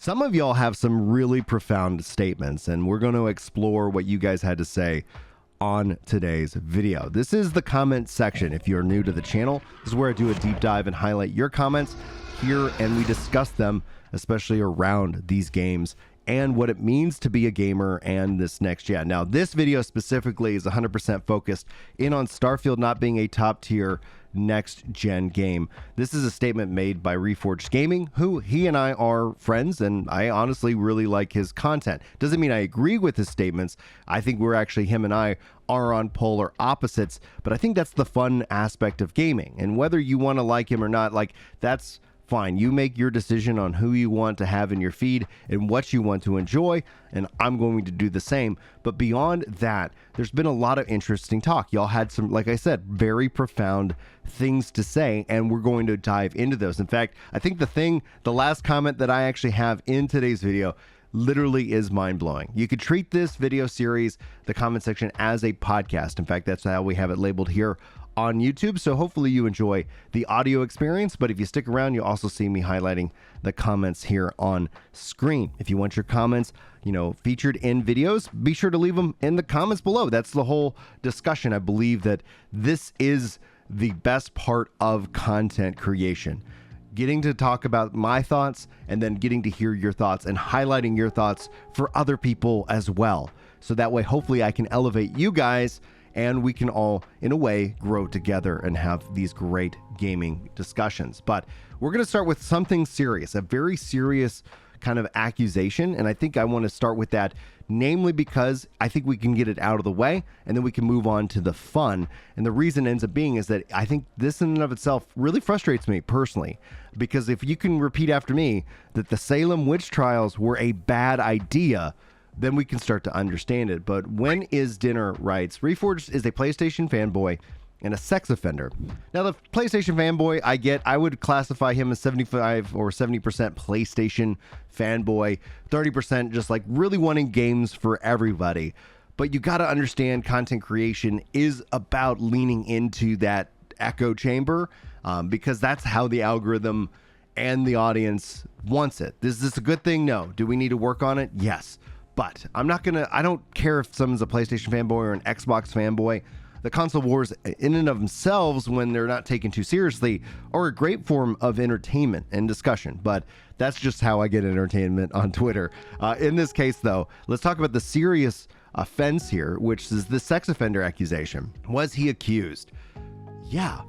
Some of y'all have some really profound statements, and we're going to explore what you guys had to say on today's video. This is the comment section. If you're new to the channel, this is where I do a deep dive and highlight your comments here, and we discuss them, especially around these games and what it means to be a gamer and this next gen. Now, this video specifically is 100% focused in on Starfield not being a top tier next gen game. This is a statement made by Reforged Gaming, who he and I are friends, and I honestly really like his content. Doesn't mean I agree with his statements. I think we're actually, him and I are on polar opposites, but I think that's the fun aspect of gaming. And whether you want to like him or not, like, that's fine. You make your decision on who you want to have in your feed and what you want to enjoy, and I'm going to do the same. But beyond that, there's been a lot of interesting talk. Y'all had some, like I said, very profound things to say, and we're going to dive into those. In fact, I think the last comment that I actually have in today's video literally is mind-blowing. You could treat this video series, the comment section, as a podcast. In fact, that's how we have it labeled here on YouTube. So hopefully you enjoy the audio experience, but if you stick around, you'll also see me highlighting the comments here on screen. If you want your comments, featured in videos, be sure to leave them in the comments below. That's the whole discussion. I believe that this is the best part of content creation. Getting to talk about my thoughts and then getting to hear your thoughts and highlighting your thoughts for other people as well. So that way, hopefully I can elevate you guys and we can all, in a way, grow together and have these great gaming discussions. But we're going to start with something serious, a very serious kind of accusation. And I think I want to start with that, namely because I think we can get it out of the way and then we can move on to the fun. And the reason ends up being is that I think this in and of itself really frustrates me personally, because if you can repeat after me that the Salem witch trials were a bad idea, then we can start to understand it. But When Is Dinner writes, Reforged is a PlayStation fanboy and a sex offender. Now, the PlayStation fanboy, I would classify him as 75 or 70% PlayStation fanboy, 30% just like really wanting games for everybody. But you got to understand, content creation is about leaning into that echo chamber, because that's how the algorithm and the audience wants it. Is this a good thing? No. Do we need to work on it? Yes. But I don't care if someone's a PlayStation fanboy or an Xbox fanboy. The console wars in and of themselves, when they're not taken too seriously, are a great form of entertainment and discussion. But that's just how I get entertainment on Twitter. In this case, though, let's talk about the serious offense here, which is the sex offender accusation. Was he accused? Yeah.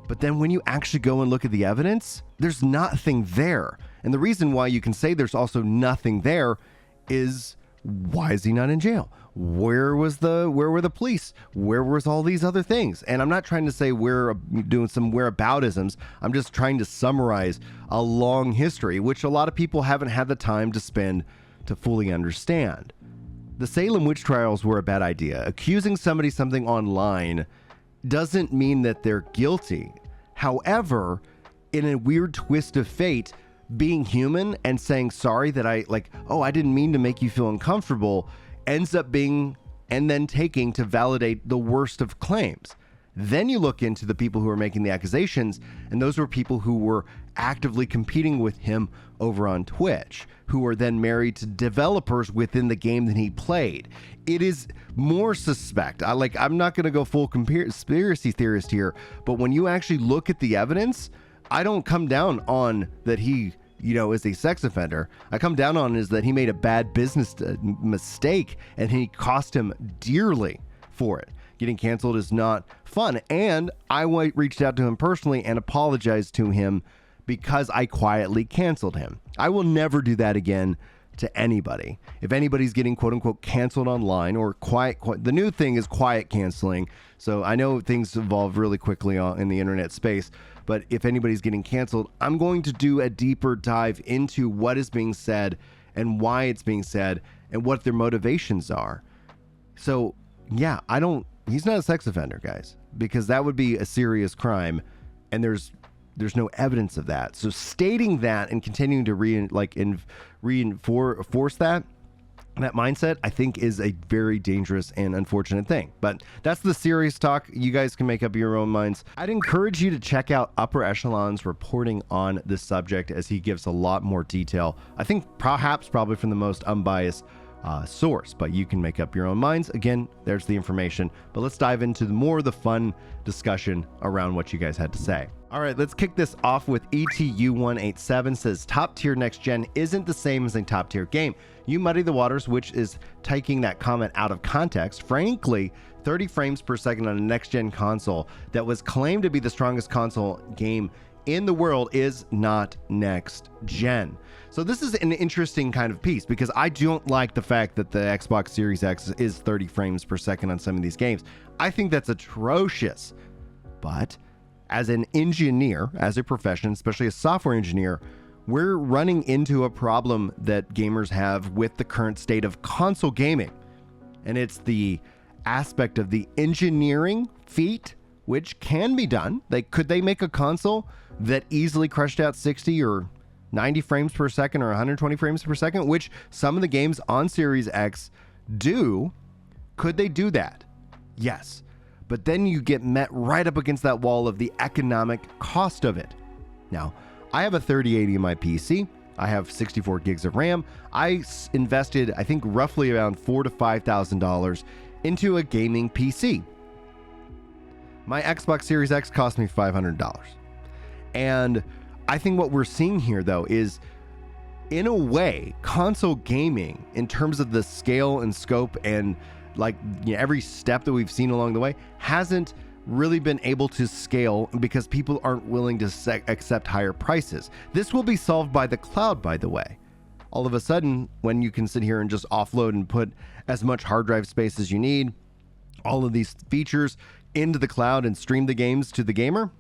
But then when you actually go and look at the evidence, there's nothing there. And the reason why you can say there's also nothing there is, why is he not in jail? Where were the police? Where was all these other things? And I'm not trying to say we're doing some whereaboutisms. I'm just trying to summarize a long history, which a lot of people haven't had the time to spend to fully understand. The Salem witch trials were a bad idea. Accusing somebody something online doesn't mean that they're guilty. However, in a weird twist of fate, being human and saying sorry that I didn't mean to make you feel uncomfortable ends up being, and then taking to validate the worst of claims. Then you look into the people who are making the accusations, and those were people who were actively competing with him over on Twitch, who are then married to developers within the game that he played. It is more suspect. I'm not going to go full conspiracy theorist here, but when you actually look at the evidence, I don't come down on that he, is a sex offender. I come down on is that he made a bad business mistake and he cost him dearly for it. Getting canceled is not fun. And I reached out to him personally and apologized to him because I quietly canceled him. I will never do that again to anybody. If anybody's getting quote unquote canceled online or the new thing is quiet canceling. So I know things evolve really quickly in the internet space, but if anybody's getting canceled, I'm going to do a deeper dive into what is being said and why it's being said and what their motivations are. So yeah, he's not a sex offender, guys, because that would be a serious crime. And there's no evidence of that. So stating that and continuing to reinforce that that mindset, I think, is a very dangerous and unfortunate thing. But that's the serious talk. You guys can make up your own minds. I'd encourage you to check out Upper Echelon's reporting on this subject, as he gives a lot more detail. I think probably from the most unbiased source, but you can make up your own minds. Again, there's the information, but let's dive into the fun discussion around what you guys had to say. All right, let's kick this off with ETU187 says top tier next gen isn't the same as a top tier game. You muddy the waters, which is taking that comment out of context. Frankly, 30 frames per second on a next gen console that was claimed to be the strongest console game in the world is not next gen. So this is an interesting kind of piece, because I don't like the fact that the Xbox Series X is 30 frames per second on some of these games. I think that's atrocious. But as an engineer, as a profession, especially a software engineer, we're running into a problem that gamers have with the current state of console gaming. And it's the aspect of the engineering feat, which can be done. Could they make a console that easily crushed out 60 or 90 frames per second or 120 frames per second, which some of the games on Series X do? Could they do that? Yes. But then you get met right up against that wall of the economic cost of it. Now, I have a 3080 in my PC. I have 64 gigs of RAM. I invested, I think, roughly around $4,000 to $5,000 into a gaming PC. My Xbox Series X cost me $500. And I think what we're seeing here, though, is, in a way, console gaming, in terms of the scale and scope and every step that we've seen along the way, hasn't really been able to scale because people aren't willing to accept higher prices. This will be solved by the cloud, by the way. All of a sudden, when you can sit here and just offload and put as much hard drive space as you need, all of these features into the cloud and stream the games to the gamer,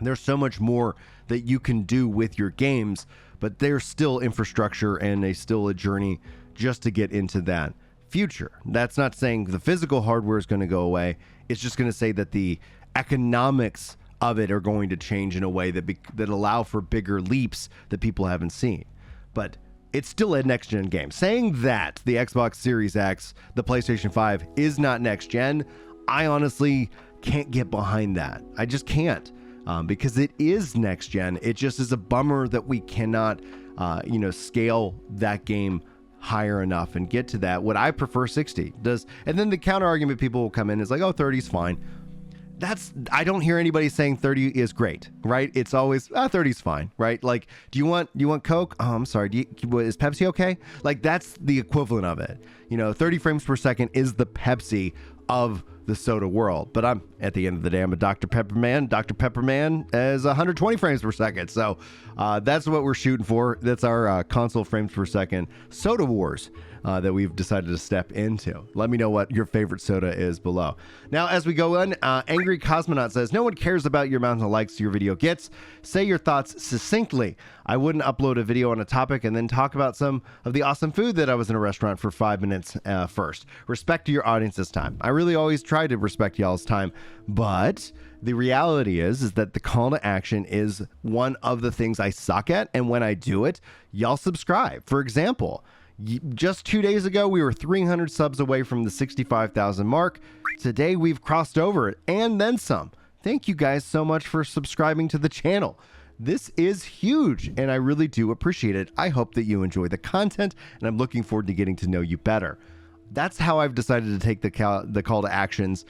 there's so much more that you can do with your games, but there's still infrastructure and still a journey just to get into that future. That's not saying the physical hardware is going to go away. It's just going to say that the economics of it are going to change in a way that allow for bigger leaps that people haven't seen. But it's still a next gen game. Saying that the Xbox Series X, the PlayStation 5 is not next gen, I honestly can't get behind that. I just can't. Because it is next gen. It just is a bummer that we cannot, scale that game higher enough and get to that. Would I prefer 60? And then the counter argument people will come in is like, oh, 30 is fine. I don't hear anybody saying 30 is great, right? It's always 30 is fine, right? Like, do you want Coke? Oh, I'm sorry. Is Pepsi okay? Like, that's the equivalent of it. 30 frames per second is the Pepsi of the soda world. But at the end of the day, I'm a Dr. Pepper man. Dr. Pepper man is 120 frames per second. So that's what we're shooting for. That's our console frames per second soda wars that we've decided to step into. Let me know what your favorite soda is below. Now, as we go on, Angry Cosmonaut says, no one cares about your amount of likes your video gets. Say your thoughts succinctly. I wouldn't upload a video on a topic and then talk about some of the awesome food that I was in a restaurant for 5 minutes first. Respect to your audience's time. I really always try to respect y'all's time, but the reality is that the call to action is one of the things I suck at, and when I do it, y'all subscribe. For example, just 2 days ago, we were 300 subs away from the 65,000 mark. Today, we've crossed over it and then some. Thank you guys so much for subscribing to the channel. This is huge, and I really do appreciate it. I hope that you enjoy the content, and I'm looking forward to getting to know you better. That's how I've decided to take the call to actions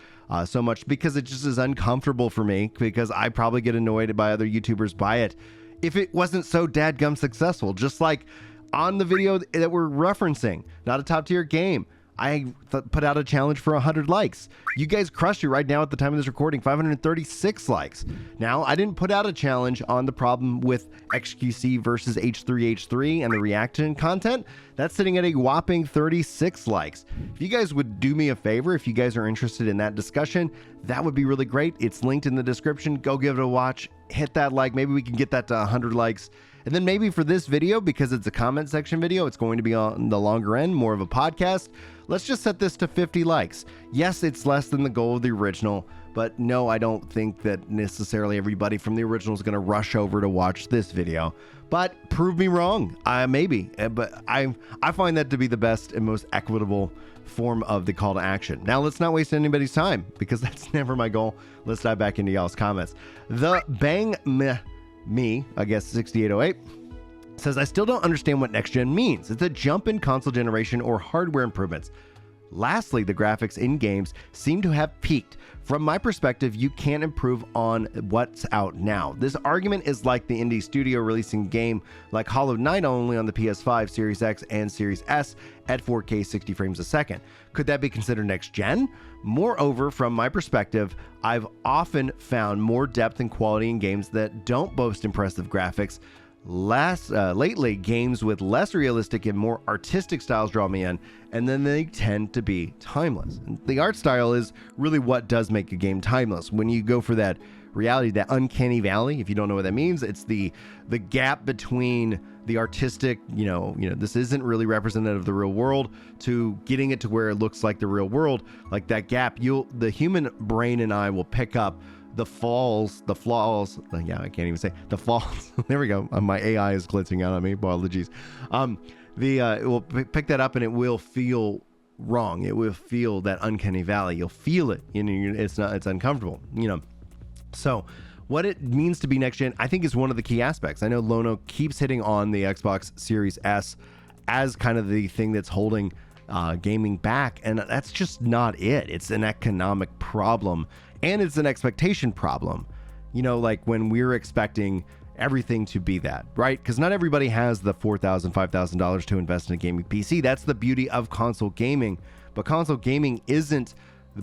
so much, because it just is uncomfortable for me, because I probably get annoyed by other YouTubers by it if it wasn't so dadgum successful. Just like on the video that we're referencing, not a top tier game, I put out a challenge for 100 likes. You guys crushed it right now at the time of this recording, 536 likes. Now, I didn't put out a challenge on the problem with XQC versus H3H3 and the reaction content. That's sitting at a whopping 36 likes. If you guys would do me a favor, if you guys are interested in that discussion, that would be really great. It's linked in the description. Go give it a watch. Hit that like. Maybe we can get that to 100 likes. And then maybe for this video, because it's a comment section video, it's going to be on the longer end, more of a podcast. Let's just set this to 50 likes. Yes, it's less than the goal of the original, but no, I don't think that necessarily everybody from the original is going to rush over to watch this video. but prove me wrong. Maybe, but I find that to be the best and most equitable form of the call to action. Now, let's not waste anybody's time because that's never my goal. Let's dive back into y'all's comments. The Bang Me, I guess 6808, says, I still don't understand what next gen means. It's a jump in console generation or hardware improvements. Lastly, the graphics in games seem to have peaked. From my perspective, you can't improve on what's out now. This argument is like the indie studio releasing a game like Hollow Knight only on the PS5, Series X, and Series S at 4K 60 frames a second. Could that be considered next gen? Moreover, from my perspective, I've often found more depth and quality in games that don't boast impressive graphics. Lately, games with less realistic and more artistic styles draw me in, and then they tend to be timeless. And the art style is really what does make a game timeless. When you go for that reality, that uncanny valley, if you don't know what that means, it's the gap between the artistic, this isn't really representative of the real world, to getting it to where it looks like the real world. Like that gap, the human brain and eye will pick up the flaws, yeah, I can't even say the flaws. There we go. My AI is glitching out on me. Apologies. It will pick that up and it will feel wrong. It will feel that uncanny valley. You'll feel it. It's uncomfortable, So what it means to be next gen, I think, is one of the key aspects. I know Lono keeps hitting on the Xbox Series S as kind of the thing that's holding gaming back, and that's just not it. It's an economic problem. And it's an expectation problem, like when we're expecting everything to be that, right? Because not everybody has the $4,000, $5,000 to invest in a gaming PC. That's the beauty of console gaming. But console gaming isn't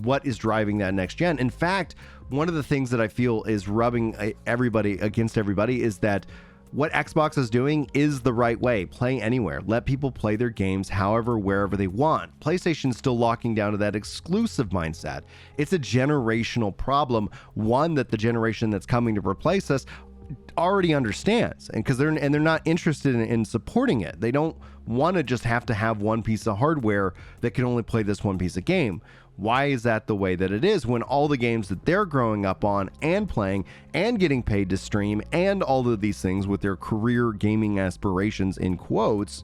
what is driving that next gen. In fact, one of the things that I feel is rubbing everybody against everybody is that what Xbox is doing is the right way. Play anywhere. Let people play their games however, wherever they want. PlayStation's still locking down to that exclusive mindset. It's a generational problem, one that the generation that's coming to replace us already understands, and because they're not interested in supporting it. They don't want to just have to have one piece of hardware that can only play this one piece of game. Why is that the way that it is when all the games that they're growing up on and playing and getting paid to stream and all of these things with their career gaming aspirations in quotes,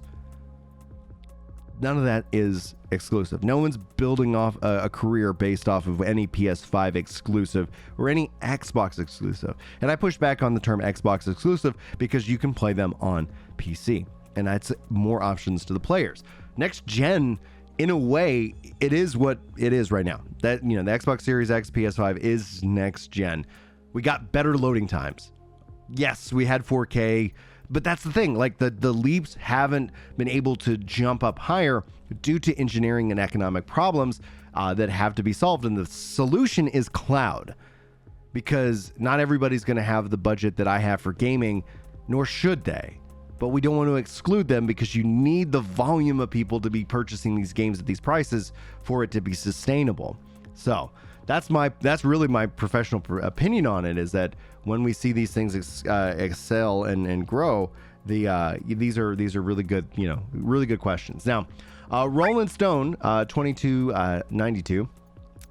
none of that is exclusive. No one's building off a career based off of any PS5 exclusive or any Xbox exclusive. And I push back on the term Xbox exclusive because you can play them on PC, and that's more options to the players. Next gen, in a way, it is what it is right now. That, the Xbox Series X, PS5 is next gen. We got better loading times. Yes, we had 4K, but that's the thing. Like the leaps haven't been able to jump up higher due to engineering and economic problems that have to be solved. And the solution is cloud, because not everybody's going to have the budget that I have for gaming, nor should they. But we don't want to exclude them because you need the volume of people to be purchasing these games at these prices for it to be sustainable. So that's really my professional opinion on it, is that when we see these things excel and grow, these are really good, really good questions. Now, Rolling Stone 2292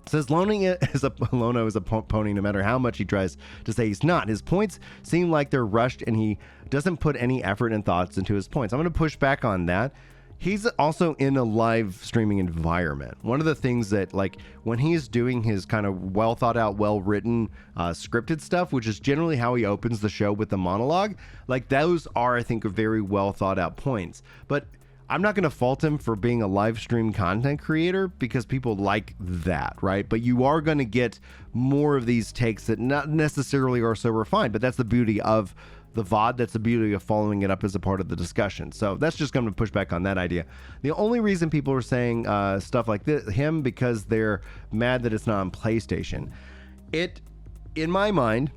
says Lono is a pony no matter how much he tries to say he's not. His points seem like they're rushed and he doesn't put any effort and thoughts into his points. I'm going to push back on that. He's also in a live streaming environment. One of the things that, like, when he's doing his kind of well thought out, well written, scripted stuff, which is generally how he opens the show with the monologue, like those are, I think, very well thought out points. But I'm not going to fault him for being a live stream content creator because people like that, right? But you are going to get more of these takes that not necessarily are so refined, but that's the beauty of the VOD. That's the beauty of following it up as a part of the discussion. So that's just going to push back on that idea. The only reason people are saying stuff like this, because they're mad that it's not on PlayStation. In my mind,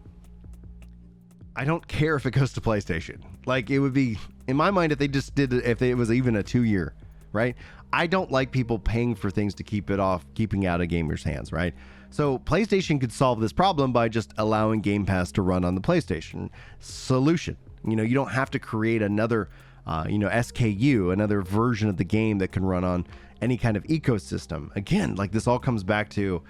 I don't care if it goes to PlayStation. Like, it would be, in my mind, if it was even a 2-year, right? I don't like people paying for things to keeping out of gamers' hands, right? So PlayStation could solve this problem by just allowing Game Pass to run on the PlayStation solution. You don't have to create another, SKU, another version of the game that can run on any kind of ecosystem. Again, like, this all comes back to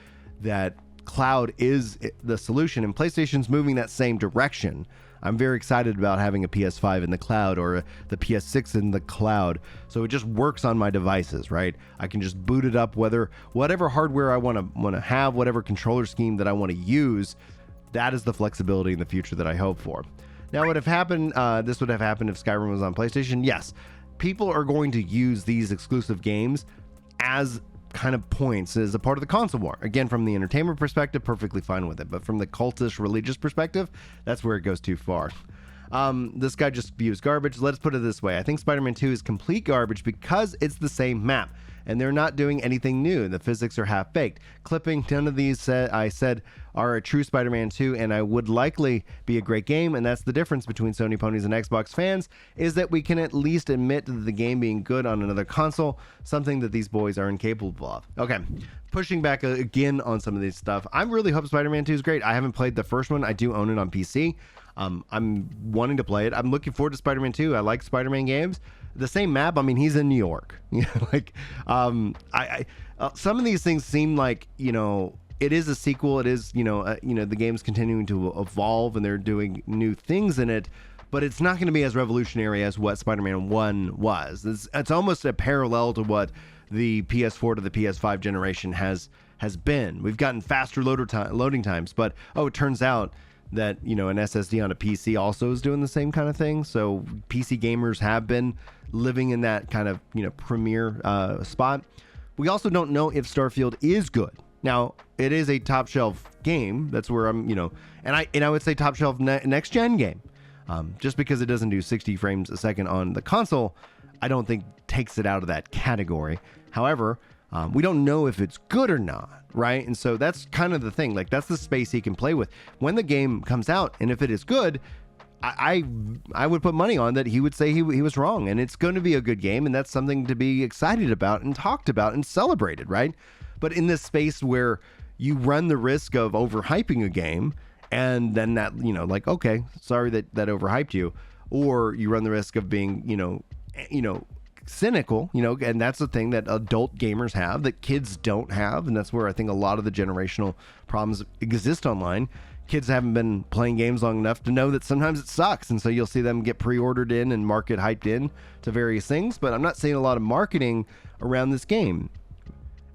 that cloud is the solution, and PlayStation's moving that same direction. I'm very excited about having a PS5 in the cloud or the PS6 in the cloud. So it just works on my devices, right? I can just boot it up, whatever hardware I want to have, whatever controller scheme that I want to use. That is the flexibility in the future that I hope for. Now, what have happened? This would have happened if Skyrim was on PlayStation. Yes, people are going to use these exclusive games as kind of points as a part of the console war. Again, from the entertainment perspective, perfectly fine with it. But from the cultish religious perspective, that's where it goes too far. This guy just views garbage. Let's put it this way. I think Spider-Man 2 is complete garbage because it's the same map and they're not doing anything new. The physics are half baked. Clipping, none of these I said are a true Spider-Man 2 and I would likely be a great game. And that's the difference between Sony ponies and Xbox fans, is that we can at least admit to the game being good on another console, something that these boys are incapable of. Okay, pushing back again on some of this stuff. I really hope Spider-Man 2 is great. I haven't played the first one. I do own it on PC. I'm wanting to play it. I'm looking forward to Spider-Man 2. I like Spider-Man games. The same map. I mean, he's in New York. Like, some of these things seem like, it is a sequel. It is, the game's continuing to evolve and they're doing new things in it, but it's not going to be as revolutionary as what Spider-Man 1 was. It's almost a parallel to what the PS4 to the PS5 generation has been. We've gotten faster loading times, but it turns out that an SSD on a PC also is doing the same kind of thing. So PC gamers have been living in that kind of premier spot. We also don't know if Starfield is good. Now, it is a top shelf game. That's where I'm, and I would say top shelf next gen game. Just because it doesn't do 60 frames a second on the console, I don't think takes it out of that category. However, we don't know if it's good or not, right? And so that's kind of the thing. Like, that's the space he can play with. When the game comes out, and if it is good, I would put money on that he would say he was wrong. And it's going to be a good game, and that's something to be excited about and talked about and celebrated, right? But in this space where you run the risk of overhyping a game, and then that, okay, sorry that overhyped you, or you run the risk of being, cynical, and that's the thing that adult gamers have that kids don't have. And that's where I think a lot of the generational problems exist online. Kids haven't been playing games long enough to know that sometimes it sucks. And so you'll see them get pre-ordered in and market hyped in to various things, but I'm not seeing a lot of marketing around this game.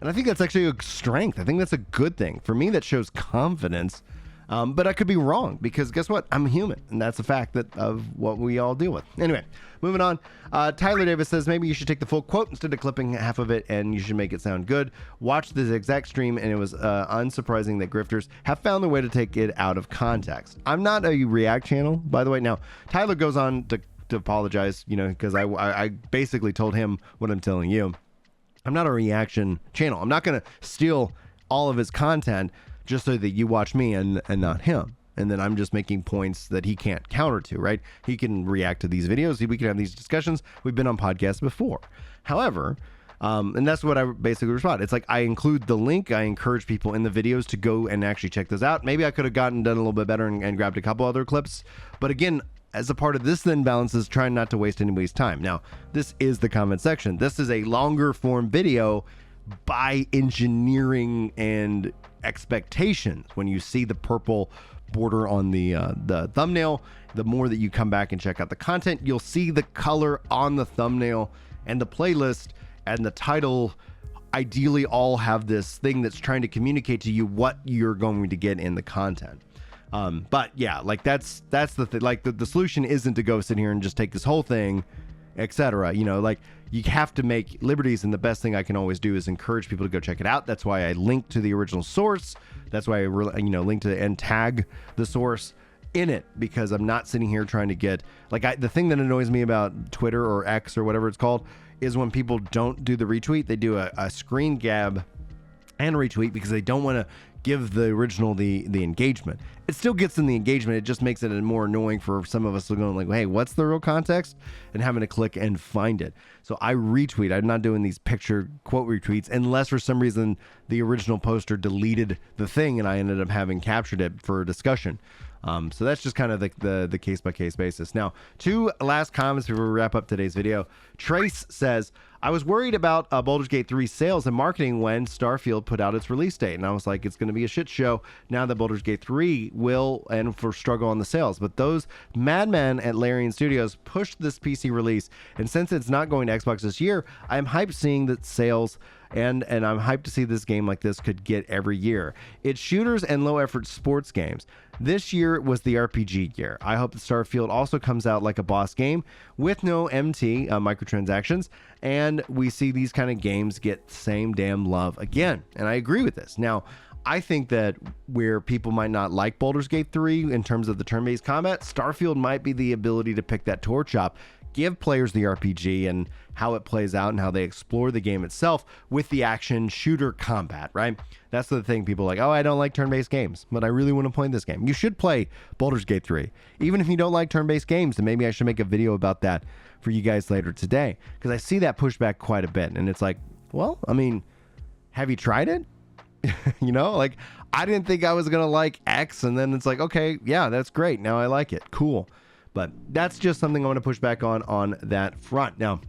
And I think that's actually a strength. I think that's a good thing. For me, that shows confidence. But I could be wrong, because guess what? I'm human, and that's a fact of what we all deal with. Anyway, moving on. Tyler Davis says, maybe you should take the full quote instead of clipping half of it, and you should make it sound good. Watched this exact stream, and it was unsurprising that grifters have found a way to take it out of context. I'm not a React channel, by the way. Now, Tyler goes on to apologize, because I basically told him what I'm telling you. I'm not a reaction channel. I'm not going to steal all of his content just so that you watch me and not him. And then I'm just making points that he can't counter to, right? He can react to these videos. We can have these discussions. We've been on podcasts before. However, and that's what I basically respond. It's like I include the link. I encourage people in the videos to go and actually check those out. Maybe I could have done a little bit better and grabbed a couple other clips. But again, as a part of this then balances trying not to waste anybody's time. Now, this is the comment section. This is a longer form video by engineering and expectations. When you see the purple border on the thumbnail, the more that you come back and check out the content, you'll see the color on the thumbnail and the playlist and the title ideally all have this thing that's trying to communicate to you what you're going to get in the content. But yeah, like that's the thing. Like the solution isn't to go sit here and just take this whole thing, etc. Like you have to make liberties, and the best thing I can always do is encourage people to go check it out. That's why I link to the original source. That's why I link to and tag the source in it, because I'm not sitting here trying to get the thing that annoys me about Twitter or X or whatever it's called is when people don't do the retweet. They do a screen grab and retweet because they don't want to give the original the engagement. It still gets in the engagement. It just makes it more annoying for some of us to go like, hey, what's the real context? And having to click and find it. So I retweet. I'm not doing these picture quote retweets unless for some reason the original poster deleted the thing and I ended up having captured it for discussion. So that's just kind of the case by case basis. Now, two last comments before we wrap up today's video. Trace says, I was worried about Baldur's Gate 3 sales and marketing when Starfield put out its release date. And I was like, it's going to be a shit show now that Baldur's Gate 3 will and for struggle on the sales. But those madmen at Larian Studios pushed this PC release. And since it's not going to Xbox this year, I'm hyped seeing that sales and I'm hyped to see this game like this could get every year. It's shooters and low effort sports games. This year was the RPG year. I hope that Starfield also comes out like a boss game with no MT, microtransactions, and we see these kind of games get the same damn love again. And I agree with this. Now, I think that where people might not like Baldur's Gate 3 in terms of the turn-based combat, Starfield might be the ability to pick that torch up, give players the RPG and how it plays out and how they explore the game itself with the action shooter combat, right? That's the thing. People are like, oh, I don't like turn-based games, but I really want to play this game. You should play Baldur's Gate 3. Even if you don't like turn-based games, then maybe I should make a video about that for you guys later today, because I see that pushback quite a bit. And it's like, well, I mean, have you tried it? You know, like, I didn't think I was going to like X, and then it's like, okay, yeah, that's great. Now I like it. Cool. But that's just something I want to push back on that front. Now,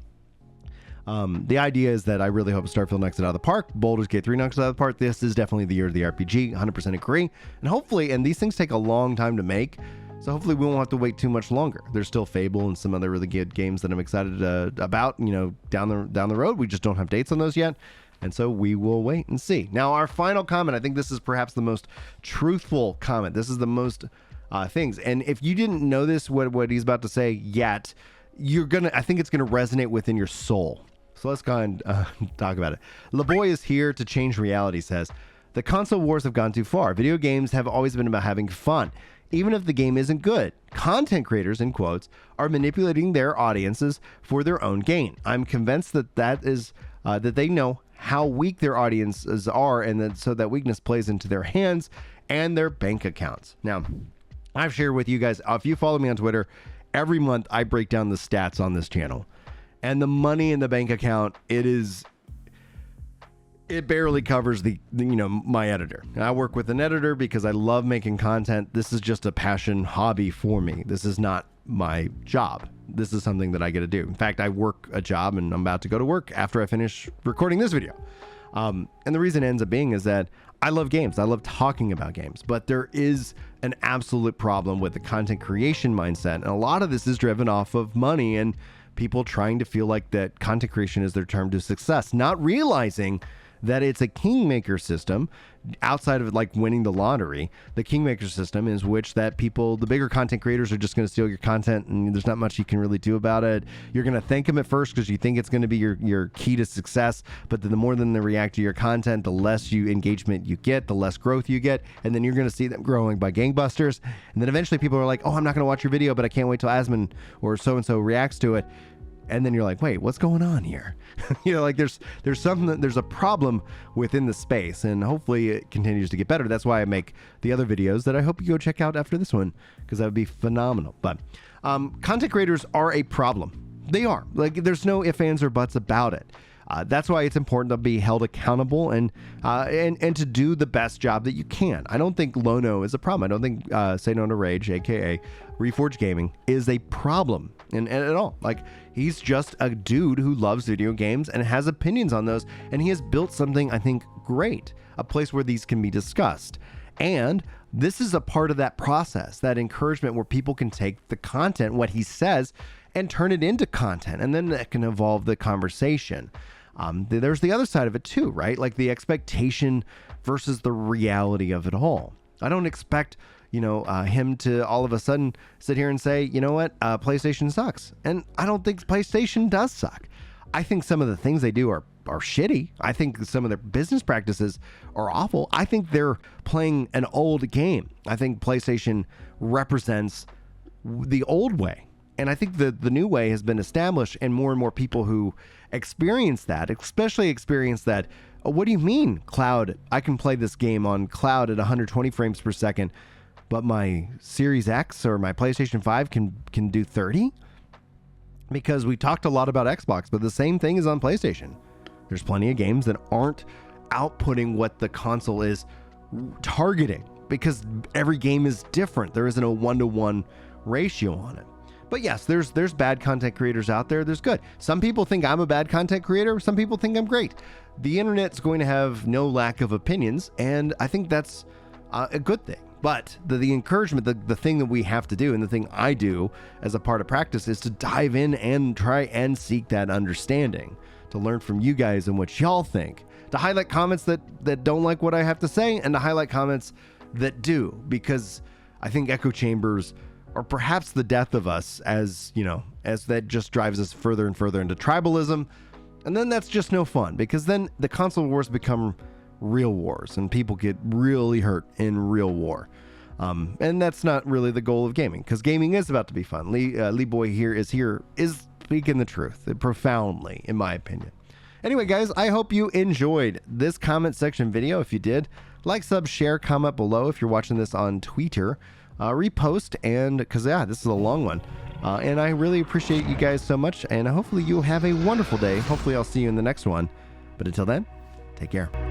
the idea is that I really hope Starfield knocks it out of the park. Baldur's Gate 3 knocks it out of the park. This is definitely the year of the RPG. 100% agree. And hopefully, and these things take a long time to make, so hopefully we won't have to wait too much longer. There's still Fable and some other really good games that I'm excited about, you know, down the road. We just don't have dates on those yet. And so we will wait and see. Now, our final comment, I think this is perhaps the most truthful comment. This is the most things. And if you didn't know this, what he's about to say yet, I think it's gonna resonate within your soul. So let's go and talk about it. LeBoy is here to change reality, says. The console wars have gone too far. Video games have always been about having fun, even if the game isn't good. Content creators, in quotes, are manipulating their audiences for their own gain. I'm convinced that they know how weak their audiences are, and so that weakness plays into their hands and their bank accounts. Now, I've shared with you guys, if you follow me on Twitter, every month I break down the stats on this channel. And the money in the bank account, it barely covers my editor. And I work with an editor because I love making content. This is just a passion hobby for me. This is not my job. This is something that I get to do. In fact, I work a job and I'm about to go to work after I finish recording this video. And the reason it ends up being is that I love games. I love talking about games, but there is an absolute problem with the content creation mindset. And a lot of this is driven off of money and people trying to feel like that content creation is their term to success, not realizing that it's a kingmaker system outside of like winning the lottery. The kingmaker system is which that people, the bigger content creators, are just going to steal your content and there's not much you can really do about it. You're going to thank them at first because you think it's going to be your key to success, but then the more than they react to your content, the less engagement you get, the less growth you get, and then you're going to see them growing by gangbusters. And then eventually people are like, oh, I'm not going to watch your video, but I can't wait till Asmon or so-and-so reacts to it. And then you're like, wait, what's going on here? You know, like there's a problem within the space, and hopefully it continues to get better. That's why I make the other videos that I hope you go check out after this one, because that would be phenomenal. But content creators are a problem. They are. Like, there's no ifs, ands, or buts about it. That's why it's important to be held accountable and to do the best job that you can. I don't think Lono is a problem. I don't think Say No to Rage, aka Reforged Gaming, is a problem and at all. Like, he's just a dude who loves video games and has opinions on those, and he has built something, I think, great, a place where these can be discussed. And this is a part of that process, that encouragement where people can take the content, what he says, and turn it into content, and then that can evolve the conversation. There's the other side of it too, right? Like the expectation versus the reality of it all. I don't expect, him to all of a sudden sit here and say, you know what, PlayStation sucks. And I don't think PlayStation does suck. I think some of the things they do are shitty. I think some of their business practices are awful. I think they're playing an old game. I think PlayStation represents the old way. And I think the new way has been established, and more people who experience that, especially experience that, what do you mean, cloud? I can play this game on cloud at 120 frames per second, but my Series X or my PlayStation 5 can do 30? Because we talked a lot about Xbox, but the same thing is on PlayStation. There's plenty of games that aren't outputting what the console is targeting, because every game is different. There isn't a 1-to-1 ratio on it. But yes, there's bad content creators out there. There's good. Some people think I'm a bad content creator. Some people think I'm great. The internet's going to have no lack of opinions, and I think that's a good thing. But the encouragement, the thing that we have to do, and the thing I do as a part of practice, is to dive in and try and seek that understanding, to learn from you guys and what y'all think, to highlight comments that don't like what I have to say, and to highlight comments that do, because I think echo chambers are perhaps the death of us, as you know, as that just drives us further and further into tribalism. And then that's just no fun, because then the console wars become real wars and people get really hurt in real war. And that's not really the goal of gaming, because gaming is about to be fun. Lee Boy here is speaking the truth profoundly, in my opinion. Anyway, guys, I hope you enjoyed this comment section video. If you did, like, sub, share, comment below. If you're watching this on Twitter, repost, and because this is a long one. And I really appreciate you guys so much, and hopefully you'll have a wonderful day. Hopefully I'll see you in the next one. But until then, take care.